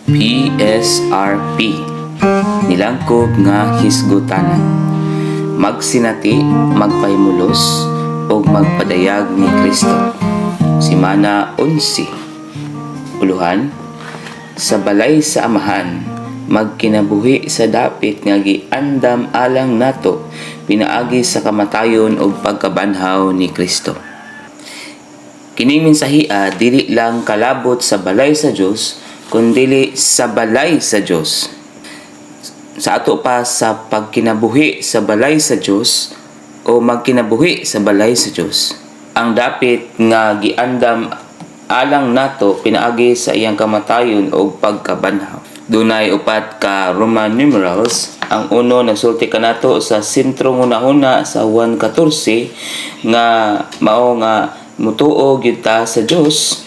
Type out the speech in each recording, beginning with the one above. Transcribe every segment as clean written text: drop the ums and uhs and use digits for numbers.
PSRP nilangkob nga hisgotanan magsinati, magpahimulos o magpadayag ni Kristo. Simana 11. Uluhan, sa balay sa amahan magkinabuhi sa dapit nga giandam alang nato pinaagi sa kamatayon o pagkabanhaw ni Kristo. Kining mensahia dili lang kalabot sa balay sa Dios kundi sa balay sa Dios. Sa ato pa sa pagkinabuhi sa balay sa Dios o magkinabuhi sa balay sa Dios. Ang dapit nga giandam alang nato pinaagi sa iyang kamatayon o pagkabanhaw. Dunay upat ka Roman numerals. Ang uno nagsulti kanato sa sentro una sa 1:14 nga mao nga mutuo gyud ta sa Dios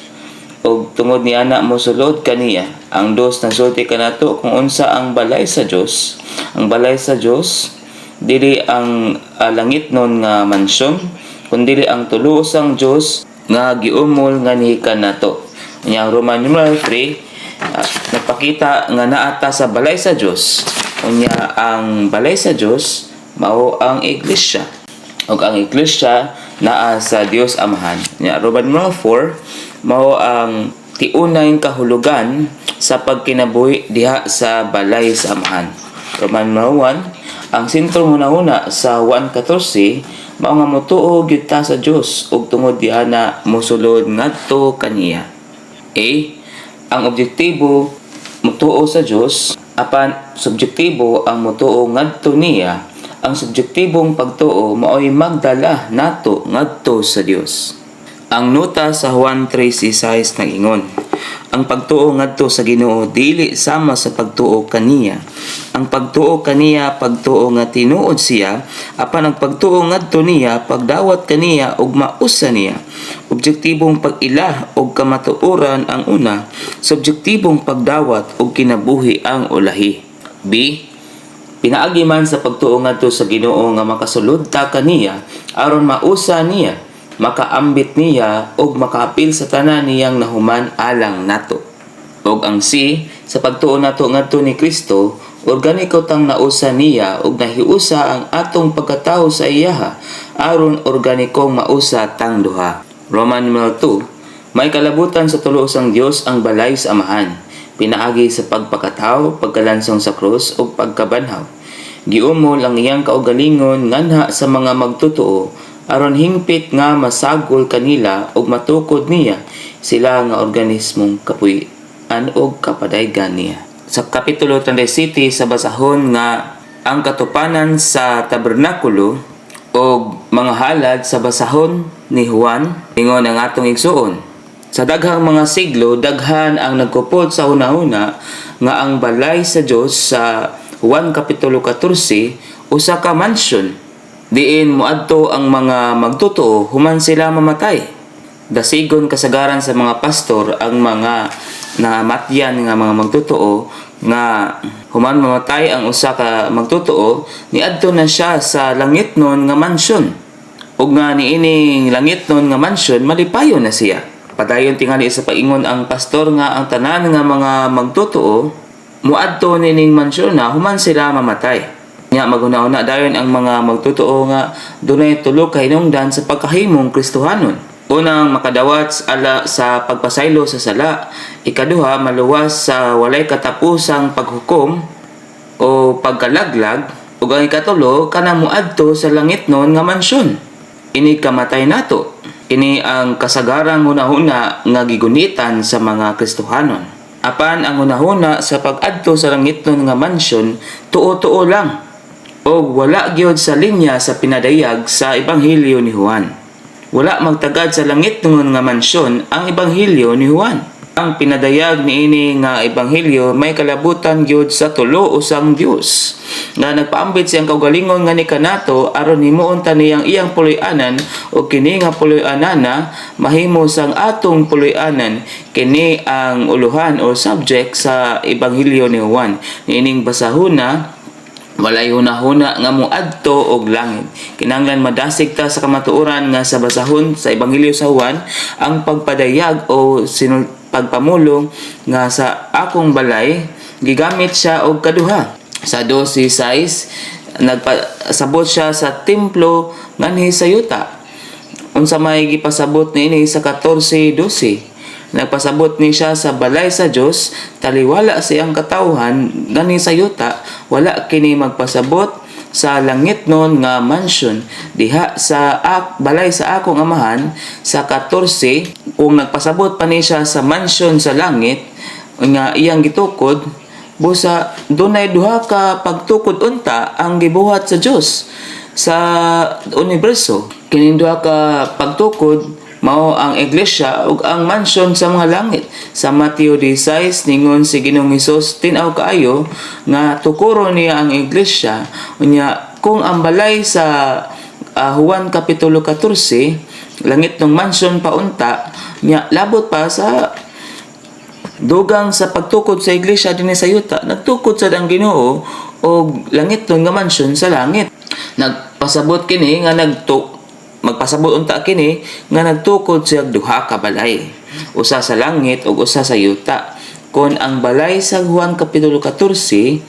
og tungod niya na mosulod kaniya. Ang dos nagsulti kanato kung unsa ang balay sa Dios. Ang balay sa Dios dili ang langit nun nga mansyon kundi ang tulusang Dios nga giumol nga nihikan nato. Yang Roman numeral 3 nagpakita nga naata sa balay sa Dios. Unya ang balay sa Dios mao ang iglesia. Og ang iglesia naa sa Dios Amahan. Nya Roman numeral 4 mao ang tiunay kahulugan sa pagkinabuhi diha sa balay sa Amahan. Roman numeral 1 ang sentro una sa 1:14 mao nga motuo gyud ta sa Dios ug tungod diha na mosulod ngadto kaniya. Ang objektibo mutuo sa Dios apan subjektibo ang mutuo ngadto niya. Ang subjektibong pagtuo mao'y magdala nato ngadto sa Dios. Ang nota sa Juan 3:16 nag-ingon, ang pagtuo ngadto sa Ginoo dili sama sa pagtuo kaniya. Ang pagtuo kaniya pagtuo nga tinuod siya, apan ang pagtuo ngadto niya pagdawat kaniya ug mausa niya. Objektibong pag-ila ug kamatuoran ang una, subjektibong pagdawat ug kinabuhi ang ulahi. Pinaagi man sa pagtuo ngadto sa Ginoo nga makasulod ta kaniya aron mausa niya, makaambit niya ug makaapil sa tanan niyang nahuman alang nato. Ug ang sa pagtuo nato ngadto ni Kristo, organiko tang nausa niya ug nahiusa ang atong pagkatawo sa iyaha aron organikong mausa tang duha. Roman numeral 2, may kalabutan sa tulo-usang Dios ang balay sa Amahan. Pinaagi sa pagpakatao, pagkalansong sa krus ug pagkabanhaw. Giumol ang iyang kaugalingon nganha sa mga magtotoo aron hingpit nga masagol kanila ug matukod niya sila nga organismong kapuy-an ug kapadaygan niya. Sa kapitulo 37 sa basahon nga ang katupanan sa tabernakulo ug mga halad sa basahon ni Juan ingon ang atong igsuon. Sa daghang mga siglo, daghan ang nagkupod sa una-una nga ang balay sa Dios sa 1 kapitulo 14 usa ka mansyon diin moadto ang mga magtotoo human sila mamatay. Dasigon kasagaran sa mga pastor ang mga namatyan nga mga magtotoo nga human mamatay ang usa ka magtotoo niadto na siya sa langit nun nga mansyon. Ug nga niining langit nun nga mansyon malipayon na siya. Padayon tingali sa paingon ang pastor nga ang tanan nga mga magtotoo muadto nining mansyon na human sila mamatay. Nya maguna-una dayon ang mga magtotoo nga dunay tulo ka hinungdan sa pagkahimong Kristohanon. Unang makadawat ala sa pagpasaylo sa sala, ikaduha maluwas sa walay katapusang paghukom o pagkalaglag, ug ang ikatulo kanang muadto sa langit nun nga mansyon. Ini kamatay nato. Ini ang kasagarang hunahuna nga gigunitan sa mga Kristohanon. Apan ang hunahuna sa pag-adto sa langit nun nga mansyon, tuo-tuo lang. O wala gyud sa linya sa pinadayag sa Ebanghelyo ni Juan. Wala magtagad sa langit nun nga mansyon ang Ebanghelyo ni Juan. Ang pinadayag niini nga Ebanghelyo may kalabutan gyud sa tulo-usang Dios nga nagpaambit siyang kaugalingon nga ni kanato aron himuon ta niyang iyang puloy-anan o kini nga puloy-anana mahimo sang atong puloy-anan. Kini ang uluhan o subject sa Ebanghelyo ni Juan. Niining basahona walay hunahuna nga muadto og langit. Kinahanglan madasig ta sa kamatuoran nga sa basahon sa Ebanghelyo sa Juan ang pagpadayag o pagpamulong nga sa akong balay gigamit siya og kaduha. Sa 12:6 nagpasabot siya sa templo nganhi sa yuta. Unsa may gipasabot niini sa 14:12? Nagpasabot ni siya sa balay sa Dios, taliwala siyang katawhan gani sa yuta, wala kini magpasabot sa langit nun nga mansion diha sa balay sa akong amahan. Sa 14, kung nagpasabot pa ni siya sa mansion sa langit nga iyang gitukod, busa dunay duha ka pagtukod unta ang gibuhat sa Dios sa universo. Kining duha ka pagtukod mao ang iglesia ug ang mansion sa mga langit. Sa Mateo 16 ningon si Ginoong Hesus, tin-aw kaayo nga tukuro niya ang iglesia. Unya kung ang balay sa Juan kapitulo 14 langit ng mansion pa unta, nya labot pa sa dugang sa pagtukod sa iglesia dinhi sa yuta, nagtukod sad ang Ginoo og langit nun nga mansion sa langit. Nagpasabot kini nga magpasabot unta kini nga nagtukod siya duha ka balay, usa sa langit ug usa sa yuta. Kon ang balay sa Juan kapitulo 14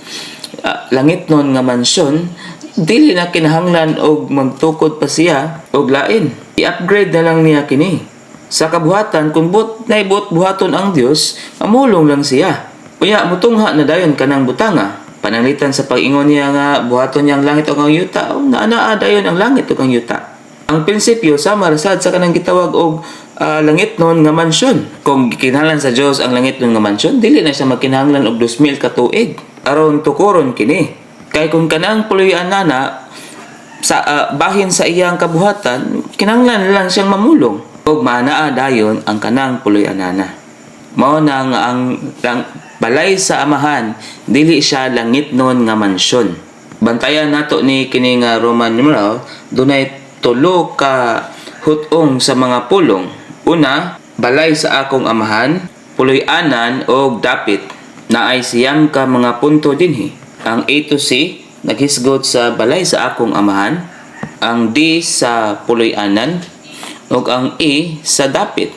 langit nun nga mansyon, dili na kinahanglan og magtukod pa siya og lain, i-upgrade na lang niya kini. Sa kabuhatan, kung naibot buhaton ang Dios, mamulong lang siya. Unya mutungha na dayon kanang butanga, pananglitan sa pag-ingon niya nga buhaton niya ang langit ug ang yuta, o naa dayon ang langit ug ang yuta. Ang prinsipyo sama rasad sa kanang gitawag og langit nun nga mansyon. Kung kinahanglan sa Dios ang langit nun nga mansyon, dili na siya magkinahanglan og 2,000 ka tuig aron tukuron kini. Kay kung kanang puloy-an nana sa bahin sa iyang kabuhatan, kinahanglan lang siyang mamulong og manaa dayon ang kanang puloy-an nana. Mao na nga ang balay sa amahan, dili siya langit nun nga mansyon. Bantayan nato ni kini nga Roman numeral, dunay 3 ka hutong sa mga pulong. Una, balay sa akong amahan, puloy-anan o dapit. Naay siyam ka mga punto dinhi. Ang A to C naghisgot sa balay sa akong amahan, ang D sa puloy-anan, ug ang E sa dapit.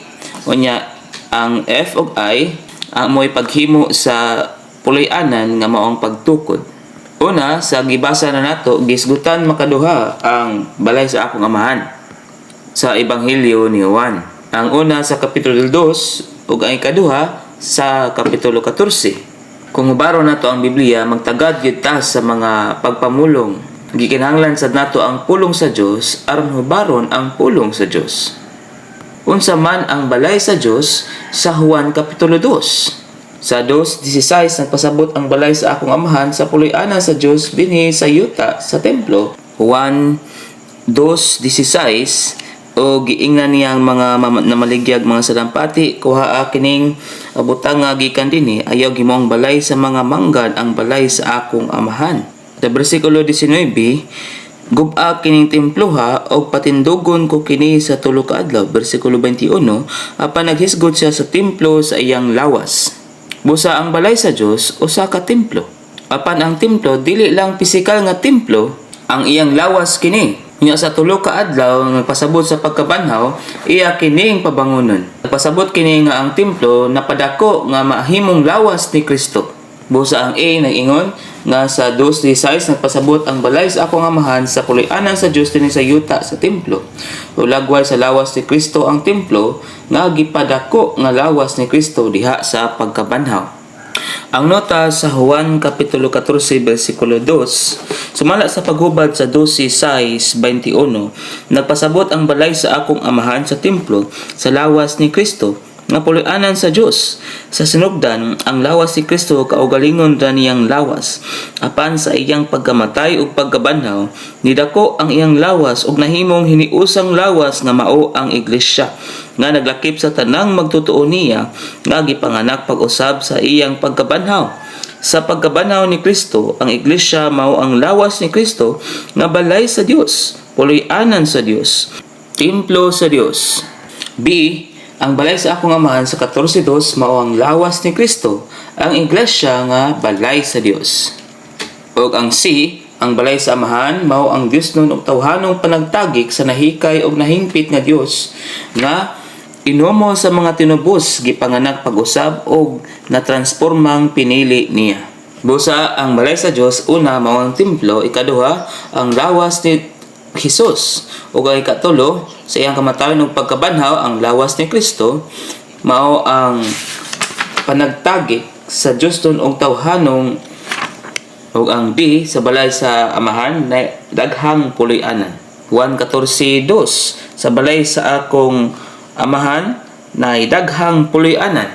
Unya ang F ug I ang mo'y paghimo sa puloy-anan nga maong pagtukod. Una, sa gibasa na nato, gisgutan makaduha ang balay sa akong amahan sa Ebanghelyo ni Juan. Ang una sa kapitulo 2 ug ang ikaduha sa kapitulo 14. Kung hubaro nato ang Biblia, magtagad gyud ta sa mga pagpamulong. Gikinahanglan sad nato ang pulong sa Dios aron hubaron ang pulong sa Dios. Unsa man ang balay sa Dios sa Juan kapitulo 2. Sa 2:16 nagpasabot ang balay sa akong amahan sa puloy-anan sa Dios binhi sa yuta sa templo. Juan 2:16 o giingnan niya ang mga namaligyag mga sadampati, kuha kining butang nga gikan dinhi, ayaw gimoong balay sa mga manggad ang balay sa akong amahan. Sa bersikulo 19, gub-a kining temploha og patindugon ko kini sa tulo ka adlaw. Bersikulo 21, apan naghisgod siya sa templo sa iyang lawas. Busa ang balay sa Dios usa ka templo. Apan ang templo dili lang pisikal nga templo, ang iyang lawas kini. Nya sa tulo ka adlaw nagpasabot sa pagkabanhaw, iya kining pabangonon. Nagpasabot kini nga ang templo napadako nga mahimong lawas ni Kristo. Busa ang A nag-ingon nga sa 2:16 nagpasabot ang balay sa akong amahan sa puloy-anan sa Dios dinhi sa yuta sa templo. Ulagway sa lawas ni Kristo ang templo nga gipadako nga lawas ni Kristo diha sa pagkabanhaw. Ang nota sa Juan kapitulo 14 bersikulo 2, sumala sa paghubad sa 12:21, nagpasabot ang balay sa akong amahan sa templo sa lawas ni Kristo nga puloy-anan sa Dios. Sa sinugdan, ang lawas ni Kristo kaugalingon ra niyang lawas. Apan sa iyang pagkamatay ug pagkabanhaw, nidako ang iyang lawas ug nahimong hiniusang lawas nga mao ang iglesia, nga naglakip sa tanang magtutuo niya nga gipanganak pag-usab sa iyang pagkabanhaw. Sa pagkabanhaw ni Kristo, ang iglesia mao ang lawas ni Kristo nga balay sa Dios, puloy-anan sa Dios, templo sa Dios. B. Ang balay sa akong amahan sa 14:2 mao ang lawas ni Kristo, ang iglesia nga balay sa Dios. Ug ang C, ang balay sa amahan mao ang Dios nun og tawhanong panagtagik sa nahikay og nahingpit nga Dios nga Inomo sa mga tinubos gipanganak pag-usab og natranspormang pinili niya. Busa ang balay sa Dios una mao ang templo, ikaduha ang lawas ni Hesus, ug ang ikatulo sa iyang kamatayon ug pagkabanhaw ang lawas ni Kristo mao ang panagtagi sa Dios ton og tawhanong ug ang di sa balay sa amahan na daghang puloy-anan. Juan 14:2 sa balay sa akong amahan na daghang puloy-anan.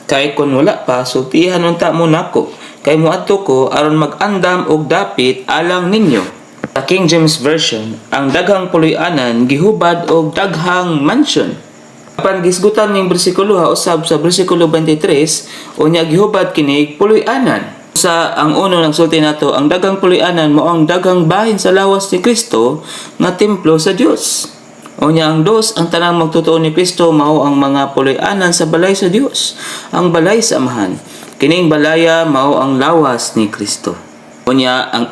Kay kun wala pa sultihan unta mo nako, kay muadto ko aron mag-andam og dapit alang ninyo. Sa King James Version, ang daghang puloy-anan gihubad og daghang mansion. Apan gisgutan ning bersikulo usab sa bersikulo 23, unya gihubad kini puloy-anan. Sa ang uno nagsulti nato, ang daghang puloy-anan mao ang daghang bahin sa lawas ni Kristo nga templo sa Dios. Unya ang dos, ang tanang magtotoo ni Kristo mao ang mga puloy-anan sa balay sa Dios, ang balay sa amahan. Kining balaya mao ang lawas ni Kristo. Unya ang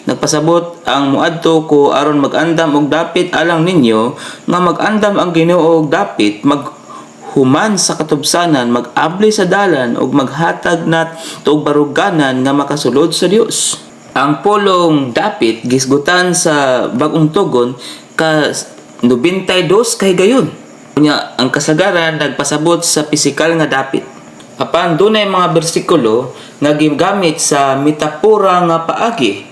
nagpasabot ang muadto ko aron mag-andam og dapit alang ninyo, nga mag-andam ang Ginoo og dapit, maghuman sa katubsanan, mag-abli sa dalan ug maghatag nat og baruganan nga makasulod sa Dios. Ang pulong dapit gisgutan sa Bagong Tugon ka 92 kay gayon. Unya ang kasagaran nagpasabot sa pisikal nga dapit. Apan dunay mga bersikulo nga gigamit sa metapora nga paagi.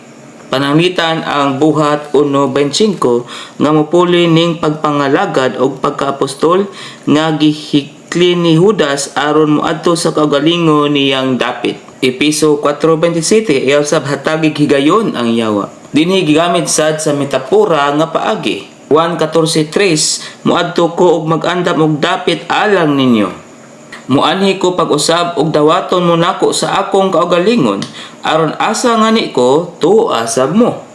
Pananglitan ang buhat 1:25 nga mopuli ning pagpangalagad og pagkaapostol nga gihikli ni Judas aron moadto sa kaugalingon niyang dapit. Episo 4:27 iyaw sab hatagig higayon ang yawa. Dinhi gigamit sad sa metapora nga paagi. Juan 14:3 muadto ko og mag-andam og dapit alang ninyo. Muanhi ko pag-usab og dawaton mo nako sa akong kaugalingon aron asa ngani ko tuo asab mo.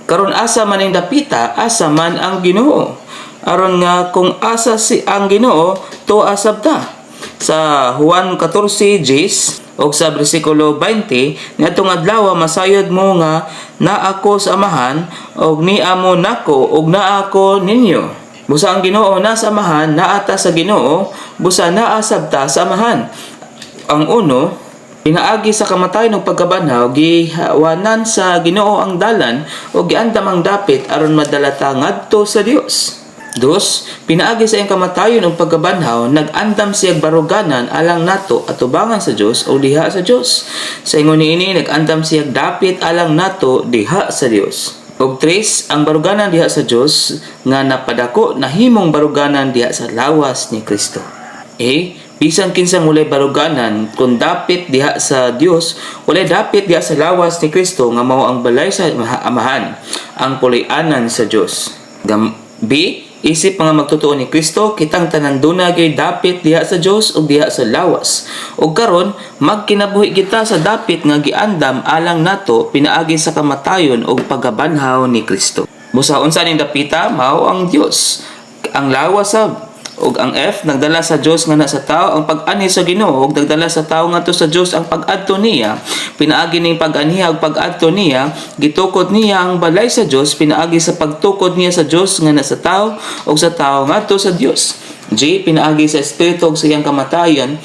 Karon asa man ning dapita, asa man ang Ginoo. Aron nga kung asa si ang Ginoo, tuo asab ta. Sa Juan 14:10 og sa bersikulo 20, niadtong adlaw masayod mo nga naa ako sa amahan og niya mo nako og naa ako ninyo. Busa ang Ginoo na sa amahan, naa ta sa Ginoo, busa naa sabta sa amahan. Ang uno, pinaagi sa kamatayon ug pagkabanhaw, gihawanan sa Ginoo ang dalan ug giandam ang dapit aron madala ta ngadto sa Dios. Dos, pinaagi sa iyang kamatayon ug pagkabanhaw, nag-andam siya baruganan alang nato atubangan sa Dios o diha sa Dios. Sa ingon niini nag-andam siya dapit alang nato diha sa Dios. Ug tres, ang baruganan diha sa Dios nga napadako nahimong baruganan diha sa lawas ni Kristo. Bisan kinsang walay baruganan kung dapit diha sa Dios, walay dapit diha sa lawas ni Kristo nga mao ang balay sa amahan, ang puloy-anan sa Dios. B, isip mga magtotoo ni Kristo, kitang tanan dunay dapit diha sa Dios ug diha sa lawas. Ug karon magkinabuhi kita sa dapit nga giandam alang nato pinaagi sa kamatayon ug pagkabanhaw ni Kristo. Busa unsa ning dapita mao ang Dios, ang lawas sab. ug ang F nagdala sa Dios nga na sa tao ang pag-ani sa Ginoo ug nagdala sa tao ngadto sa Dios ang pag-adto niya. Pinaagi ning pag-aniha ug pag-adto niya, gitukod niya ang balay sa Dios pinaagi sa pagtukod niya sa Dios nga na sa tao ug sa tao ngadto sa Dios. J pinaagi sa espiritu ug sa iyang kamatayon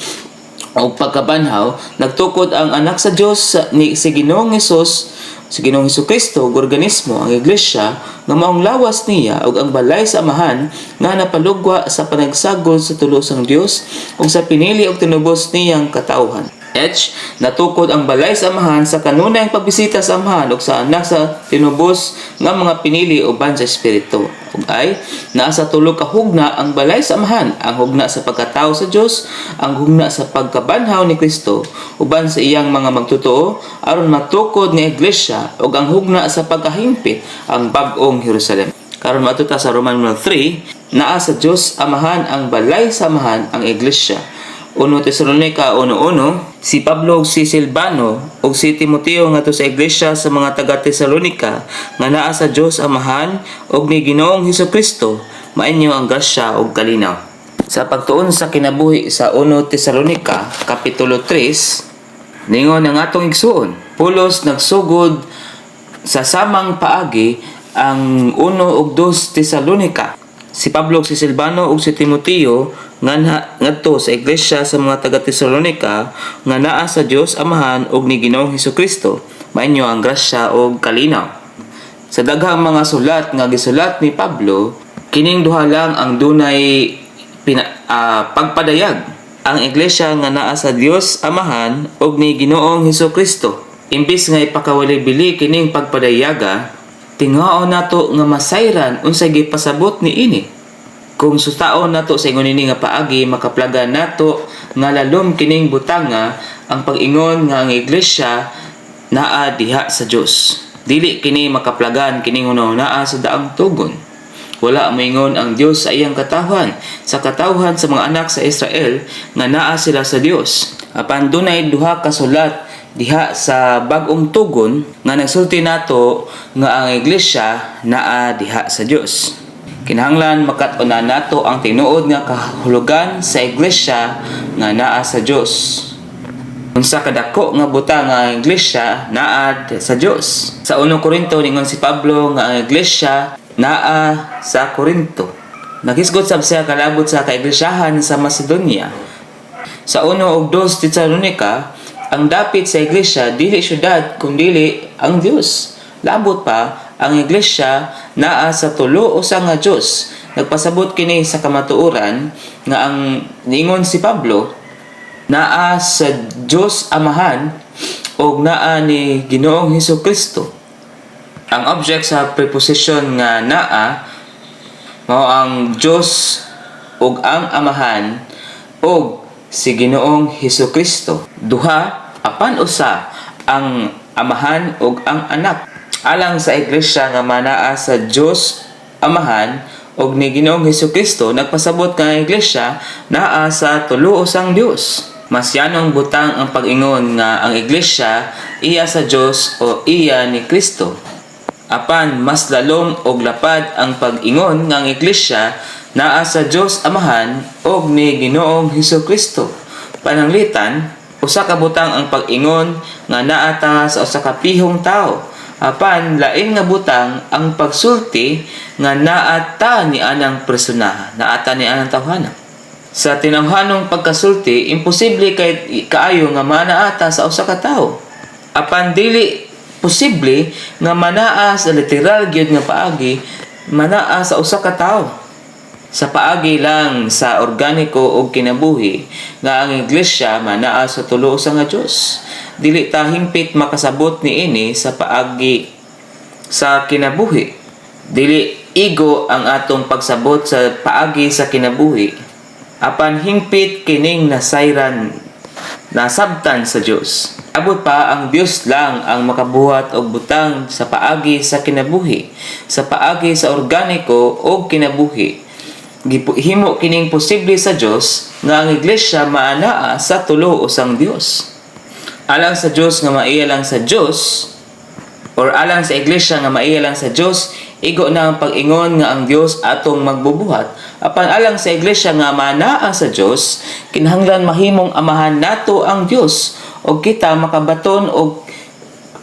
o pagkabanhaw, nagtukod ang anak sa Dios si Ginoong Hesus, si Ginoong Hesukristo ug organismo ang iglesia nga maong lawas niya ug ang balay sa amahan nga napalugwa sa panagsagol sa tulos-ang Dios ug sa pinili ug tinubos niyang katawhan. H. Natukod ang balay sa amahan sa kanunayang pagbisita sa amahan ug sa anak sa tinubos nga mga pinili uban sa espiritu. Ug I. Naa tulo ka hugna ang balay sa amahan, ang hugna sa pagkatao sa Dios, ang hugna sa pagkabanhaw ni Kristo uban sa iyang mga magtotoo aron matukod ni iglesia ug ang hugna sa pagkahimpit ang bag-ong Jerusalem. Karon matuta sa Roman 3, naa sa Dios amahan ang balay sa amahan ang iglesia. 1 Tesalonica 1:1, si Pablo ug si Silvano ug si Timoteo ngadto sa iglesia sa mga taga Tesalonica nga naa sa Dios amahan ug ni Ginoong Hesukristo, mainyo ang grasya ug kalinaw. Sa pagtuon sa kinabuhi sa 1 Tesalonica kapitulo 3, ningon ang atong igsuon, pulos nagsugod sa samang paagi ang 1 ug 2 Tesalonica. si Pablo ug si Silvano ug si Timoteo ngadto sa iglesia sa mga taga Tesalonica nga naa sa Dios Amahan ug ni Ginoong Hesukristo. Mainyo ang grasya ug kalinaw. Sa daghang mga sulat nga gisulat ni Pablo, kining duha lang ang dunay pagpadayag. Ang iglesia nga naa sa Dios Amahan ug ni Ginoong Hesukristo. Imbis nga ipakawali-bili kining pagpadayaga, tingao nato nga masayran unsay gipasabot niini. Kung sutaon nato sa ingon ini nga paagi, makaplagan nato nga lalom kining butanga ang pag-ingon nga ang iglesia naa diha sa Dios. Dili kini makaplagan kining una-unaa sa daang tugon. Wala moingon ang Dios sa iyang katawhan, sa katawhan sa mga anak sa Israel nga naa sila sa Dios. Apan dunay duha ka sulat diha sa bag-ong tugon nga nagsulti nato nga ang iglesia naa diha sa Dios. Kinahanglan makat-unan nato ang tinuod nga kahulugan sa iglesia nga naa sa Dios. Unsa kadako nga butang nga ang iglesia naa sa Dios. Sa 1 Korinto ningon si Pablo nga ang iglesia naa sa Korinto. Naghisgot sab siya kalabot sa kaiglesiyahan sa Macedonia. Sa 1 ug 2 Tesalonica, ang dapit sa iglesia dili syudad kundi ang Dios. Labot pa, ang iglesia naa sa tulo usa nga Dios. Nagpasabot kini sa kamatuoran nga ang niingon si Pablo naa sa Dios Amahan ug naa ni Ginoong Hesukristo. Ang object sa preposition nga naa mao ang Dios ug ang Amahan ug si Ginoong Hesukristo. Duha apan usa ang Amahan ug ang Anak. Alang sa iglesia nga manaa sa Dios Amahan ug ni Ginoong Hesukristo, nagpasabot nga ang iglesia naa sa tulo usang Dios. Masyanong butang ang pag-ingon nga ang iglesia iya sa Dios o iya ni Kristo. Apan mas lalom og lapad ang pag-ingon nga ang iglesia naa sa Dios Amahan ug ni Ginoong Hesukristo. Pananglitan, usa ka butang ang pag-ingon nga naa ta sa usa ka pihong tawo. Apan lain nga butang ang pagsulti nga naa ta ni anang personahan, naa ta ni anang tawhana. Sa tinawhanong pagkasulti, imposible kay kaayo nga manaa ta sa usa ka tawo. Apan dili posible nga manaa sa literal gyud nga paagi, manaa sa usa ka tawo. Sa paagi lang sa organiko o kinabuhi nga ang iglesia manaa sa tulo usa nga Dios. Dili ta hingpit makasabot niini sa paagi sa kinabuhi. Dili igo ang atong pagsabot sa paagi sa kinabuhi. Apan hingpit kining nasayran nasabtan sa Dios. Abot pa ang Dios lang ang makabuhat og butang sa paagi sa kinabuhi, sa paagi sa organiko o kinabuhi. Himo kining posible sa Dios nga ang iglesia maanaa sa tulo usang Dios. Alang sa Dios nga maiya lang sa Dios or alang sa iglesia nga maiya lang sa Dios, igo na ang pag-ingon nga ang Dios atong magbubuhat. Apan alang sa iglesia nga manaa sa Dios, kinahanglan mahimong amahan nato ang Dios o kita makabaton og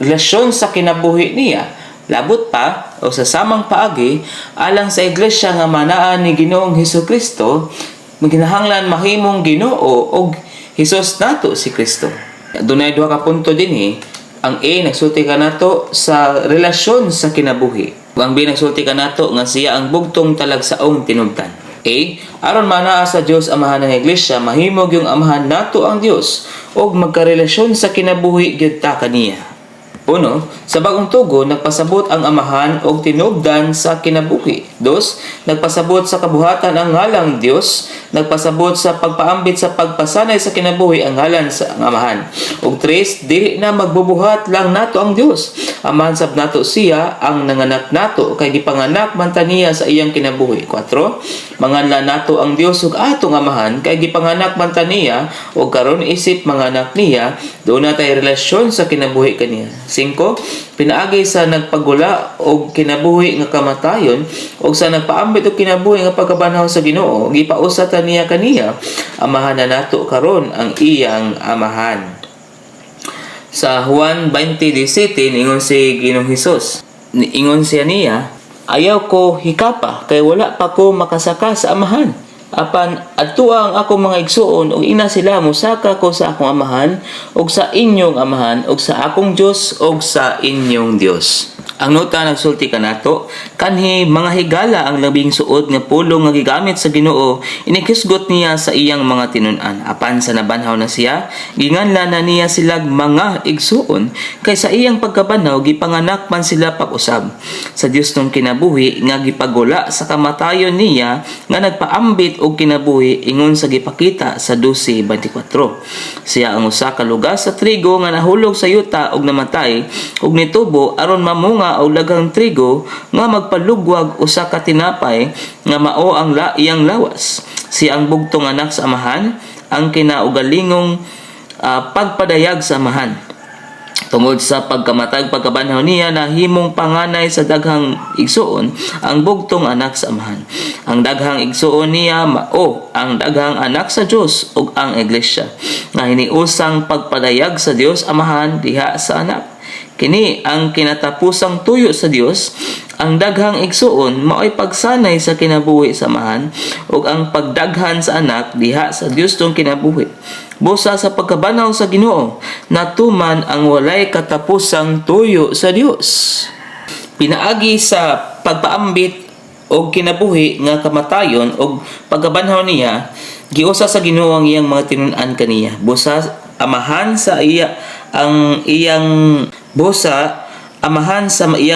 relasyon sa kinabuhi niya. Labot pa o sa samang paagi, alang sa iglesia nga manaa ni Ginoong Hesukristo, kinahanglan mahimong Ginoo og Hesus nato si Kristo. Dunay duha ka punto dinhi. Ang A nagsulti ka nato sa relasyon sa kinabuhi. Ang B nagsulti ka nato nga siya ang bugtong talagsaong tinubdan. A, aron manaa sa Dios Amahan ng iglesia, mahimog yung amahan nato ang Dios og magkarelasyon sa kinabuhi gyud ta kaniya. Uno, sa bagong tugo, nagpasabot ang amahan og tinubdan sa kinabuhi. Dos, nagpasabot sa kabuhatan ang ngalang Dios, nagpasabot sa pagpaambit sa pagpasanay sa kinabuhi ang ngalan sa amahan. Ug tres, dili na magbubuhat lang nato ang Dios. Amahan sab nato siya ang nanganak nato kay gipanganak man ta niya sa iyang kinabuhi. 4, manganlan nato ang Dios ug atong amahan kay gipanganak man ta niya ug karon isip manganak niya, doon na tay relasyon sa kinabuhi kaniya. 5, pinaagi sa nagpagula og kinabuhi nga kamatayon og sa nagpaambit og kinabuhi nga pagkabanhaw sa Ginoo, gipausa ta niya kaniya, amahan na nato karon ang iyang amahan. Sa Juan 20:17 ingon si Ginoong Hesus, ingon siya niya, ayaw ko hikapa kay wala pa ko makasaka sa amahan. Apan adtuang ako mga igsuon ug ina sila mosaka ko sa akong amahan ug sa inyong amahan ug sa akong Dios ug sa inyong Dios. Ang nota nagsulti kanato, kanhi mga higala ang labing suod nga pulong nga gigamit sa Ginoo, inikisgot niya sa iyang mga tinun-an. Apan sa nabanhaw na siya, ginganlan na niya silag mga igsuon, kay sa iyang pagkabanhaw gipanganak man sila pag-usab. Sa Dios nung kinabuhi nga gipagula sa kamatayon niya nga nagpaambit og kinabuhi ingon sa gipakita sa 12:24. Siya ang usa ka lugas sa trigo nga nahulog sa yuta og namatay ug nitubo aron mamunga og daghang trigo nga magpalugwag usa ka tinapay nga mao ang iyang lawas. Siya ang bugtong anak sa amahan, ang kinaugalingong pagpadayag sa amahan. Tungod sa pagkamatag pagkabanhaw niya nahimong panganay sa daghang igsuon ang bugtong anak sa amahan. Ang daghang igsuon niya mao ang daghang anak sa Dios ug ang iglesia nga hiniusang pagpadayag sa Dios amahan diha sa anak. Kini ang kinatapusang tuyo sa Dios. Ang daghang igsuon mao'y pagsanay sa kinabuhi sa amahan ug ang pagdaghan sa anak diha sa Dios tong kinabuhi. Busa sa pagkabanaw sa Ginoo, natuman ang walay katapusang tuyo sa Dios. Pinaagi sa pagpaambit og kinabuhi nga kamatayon og pagkabanhaw niya, giusa sa Ginoo ang iyang mga tinun-an kaniya. Busa amahan sa iyang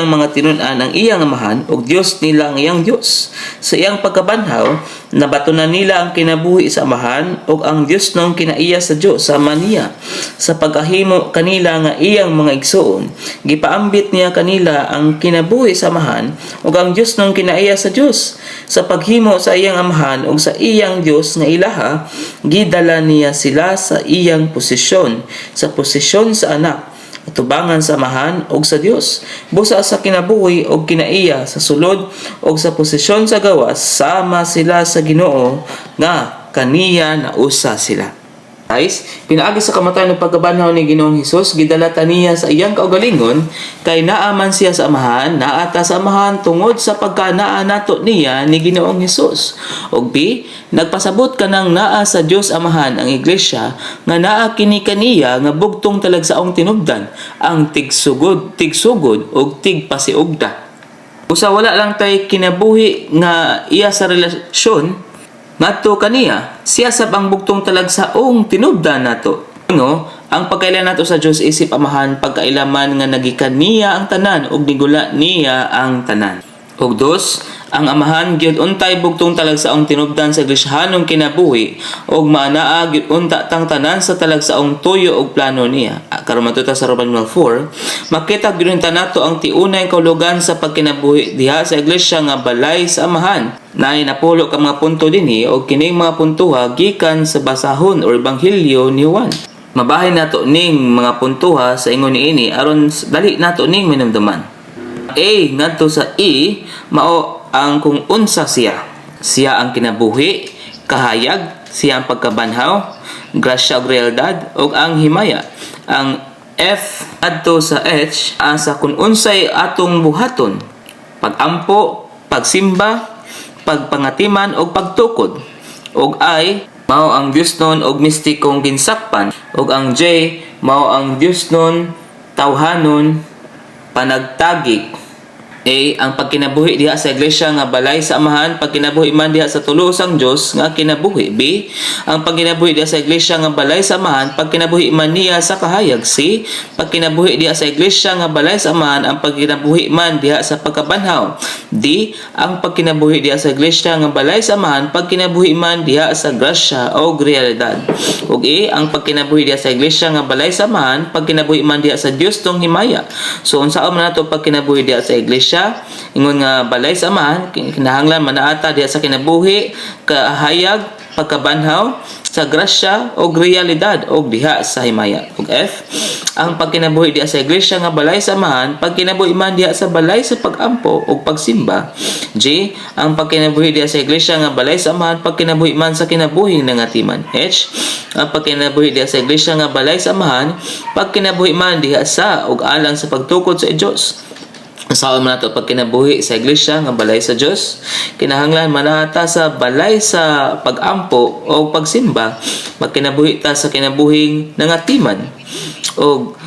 mga tinun-an ang iyang amahan ug Dios nila ang iyang Dios. Sa iyang pagkabanhaw, nabatunan nila ang kinabuhi sa amahan ug ang Dios nung kinaiya sa Dios sama niya. Sa pagkahimo kanila nga iyang mga igsuon, gipaambit niya kanila ang kinabuhi sa amahan ug ang Dios nung kinaiya sa Dios. Sa paghimo sa iyang amahan ug sa iyang Dios nga ilaha, gidala niya sila sa iyang posisyon, sa posisyon sa anak, tubangan sa amahan og sa Dios. Busa sa kinabuhi og kinaiya sa sulod og sa posisyon sa gawas, sama sila sa Ginoo nga kaniya nausa sila. Guys, pinaagi sa kamatayon ng pagkabanhaw ni Ginoong Hesus, gidalata niya sa iyang kaugalingon kay naaman siya sa amahan, naata sa amahan tungod sa pagkanaa nato niya ni Ginoong Hesus. Og B, nagpasabot ka ng naa sa Dios amahan ang iglesia nga naa kini kaniya nga bugtong talagsaong tinubdan, ang tigsugod og tigpasiugda. Usa wala lang tay kinabuhi nga iya sa relasyon nato kaniya, siya sab ang bugtong talagsaong tinubdan nato. Ang pagkailan nato sa Dios isip amahan pagkailaman nga nagikan niya ang tanan ug nigula niya ang tanan. Ug dos, ang amahan gyud untay bugtong talagsaong tinubdan sa iglesiyanong kinabuhi ug maanaa gyud unta tang tanan sa talagsaong tuyo ug plano niya. Karon matuta sa Roman 4, makita gyud nato ang tiunay kaulugan sa pagkinabuhi diha sa iglesia nga balay sa amahan. Nay napulo ka mga punto dinhi ug kining mga puntuha gikan sa basahon o ebanghelyo ni Juan. Mabahin nato ning mga puntuha sa ingon niini aron dali nato ning minumduman. A ngadto sa E mao ang kung unsa siya. Siya ang kinabuhi, kahayag, siya ang pagkabanhaw, grasya ug realidad ug ang himaya. Ang F adto sa H asa kung unsay atong buhaton, pagampo, pagsimba, pagpangatiman ug pagtukod. Ug I mao ang Dios nun og mistikong ginsakpan ug ang J mao ang Dios nun tawhanon panagtagik. A ang pagkinabuhi diha sa iglesia nga balay sa amahan, pagkinabuhi man diha sa tulo sang Dios nga kinabuhi. B ang pagkinabuhi diha sa iglesia nga balay sa amahan, pagkinabuhi man niya sa kahayag. C pagkinabuhi diha sa iglesia nga balay sa amahan, ang pagkinabuhi man diha sa pagkabanhaw. D ang pagkinabuhi diha sa iglesia nga balay sa amahan, pagkinabuhi man diha sa grasya o realidad. Ug E ang pagkinabuhi diha sa iglesia nga balay sa amahan, pagkinabuhi man diha sa Dios tong himaya. So unsa man nato pagkinabuhi diha sa iglesia ingon nga balay sa amahan, kinahanglan manaata diha sa kinabuhi, kahayag, pagkabanhaw, sa grasya o realidad o diha sa himaya. Ug F ang pagkinabuhi diha sa iglesia nga balay sa amahan, pagkinabuhi man diha sa balay sa pagampo o pagsimba. G ang pagkinabuhi diha sa iglesia nga balay sa amahan, pagkinabuhi man sa kinabuhing nangatiman. H ang pagkinabuhi diha sa iglesia nga balay sa amahan, pagkinabuhi man diha sa ug alang sa pagtukod sa Dios. Asaon man nato pag kinabuhi sa iglesia nga balay sa Dios, kinahanglan manata sa balay sa pagampo o pagsimba, magkinabuhi ta sa kinabuhing nangatiman o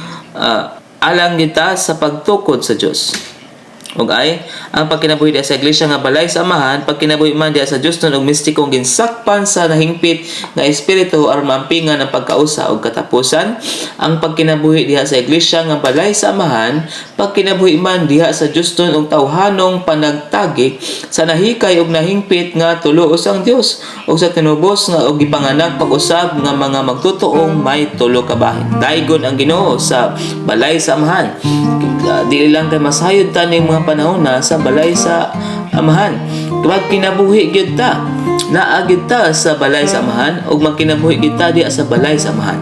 alang kita sa pagtukod sa Dios. Ug ay ang pagkinabuhi diha sa iglesia nga balay sa amahan, pagkinabuhi man diha sa Dios nun og mistikong ginsakpan sa nahingpit nga espiritu aron maampingan ang pagkausa ug katapusan. Ang pagkinabuhi diha sa iglesia nga balay sa amahan, pagkinabuhi man diha sa Dios nun og tawhanong panagtagi sa nahikay ug nahingpit nga tulo usang Dios ug sa tinubos nga og gipanganak pag-usab nga mga magtutuong may tulo ka bahin. Daygon ang Ginoo sa balay sa amahan. Dili lang kay masayod ta ning mga panahon na sa balay sa amahan. Kapag kinabuhi gyud ta, naa gyud ta sa balay sa amahan ug magkinabuhi gyud ta diha sa balay sa amahan.